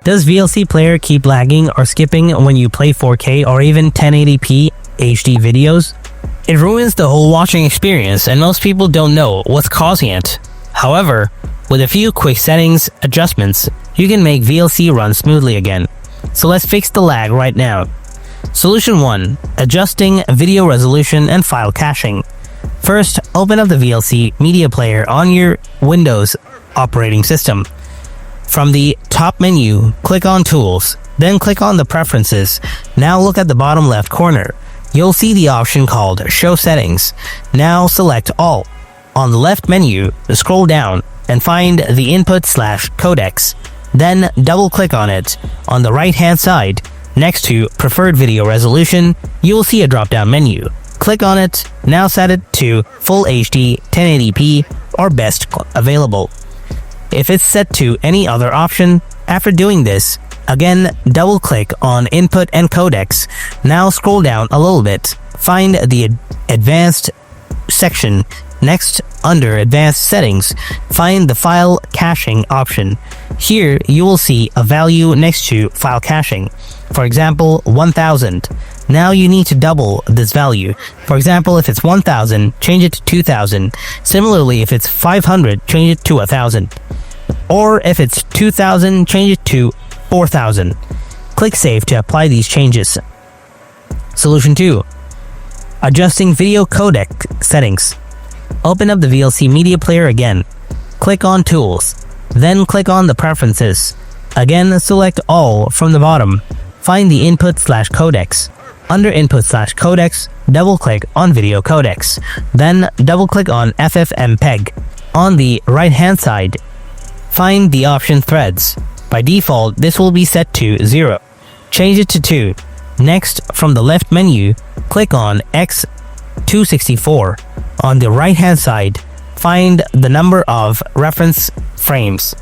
Does VLC Player keep lagging or skipping when you play 4K or even 1080p HD videos? It ruins the whole watching experience and most people don't know what's causing it. However, with a few quick settings adjustments, you can make VLC run smoothly again. So let's fix the lag right now. Solution 1. Adjusting video resolution and file caching. First, open up the VLC media player on your Windows operating system. From the top menu, click on Tools, then click on the Preferences. Now look at the bottom left corner. You'll see the option called Show Settings. Now select All. On the left menu, scroll down and find the input/codecs. Then double-click on it. On the right-hand side, next to Preferred Video Resolution, you will see a drop-down menu. Click on it. Now set it to Full HD 1080p or Best Available. If it's set to any other option, after doing this, again double-click on Input and Codecs. Now scroll down a little bit. Find the Advanced section. Next, under Advanced Settings, find the File Caching option. Here, you will see a value next to File Caching. For example, 1000. Now you need to double this value. For example, if it's 1000, change it to 2000. Similarly, if it's 500, change it to 1000. Or if it's 2000, change it to 4000. Click Save to apply these changes. Solution 2. Adjusting video codec settings. Open up the VLC media player again. Click on Tools. Then click on the Preferences. Again, select All from the bottom. Find the Input/codecs. Under Input/codecs, double-click on Video Codecs. Then double-click on FFmpeg. On the right-hand side, find the option Threads. By default, this will be set to 0. Change it to 2. Next, from the left menu, click on X264. On the right-hand side, find the number of reference frames,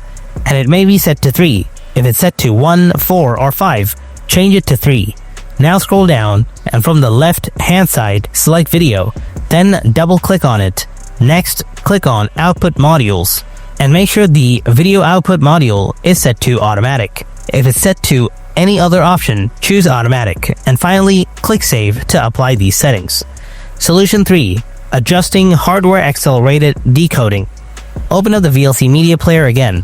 and it may be set to 3. If it's set to 1, 4, or 5, change it to 3. Now scroll down, and from the left-hand side, select Video, then double-click on it. Next, click on Output Modules, and make sure the Video Output Module is set to Automatic. If it's set to any other option, choose Automatic, and finally, click Save to apply these settings. Solution 3. Adjusting hardware accelerated decoding. Open up the VLC media player again.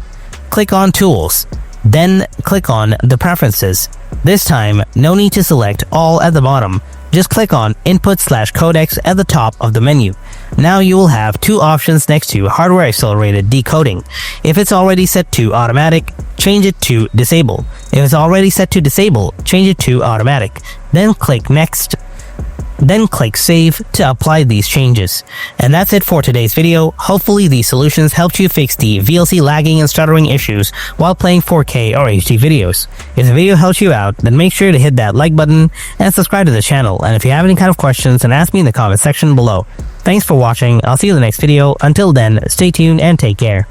Click on Tools. Then click on the Preferences. This time, no need to select All at the bottom. Just click on Input/codecs at the top of the menu. Now you will have two options next to hardware accelerated decoding. If it's already set to Automatic, change it to Disable. If it's already set to Disable, change it to Automatic. Then click Next. Then click Save to apply these changes. And that's it for today's video. Hopefully these solutions helped you fix the VLC lagging and stuttering issues while playing 4K or HD videos. If the video helped you out, then make sure to hit that like button and subscribe to the channel. And if you have any kind of questions, then ask me in the comment section below. Thanks for watching. I'll see you in the next video. Until then, stay tuned and take care.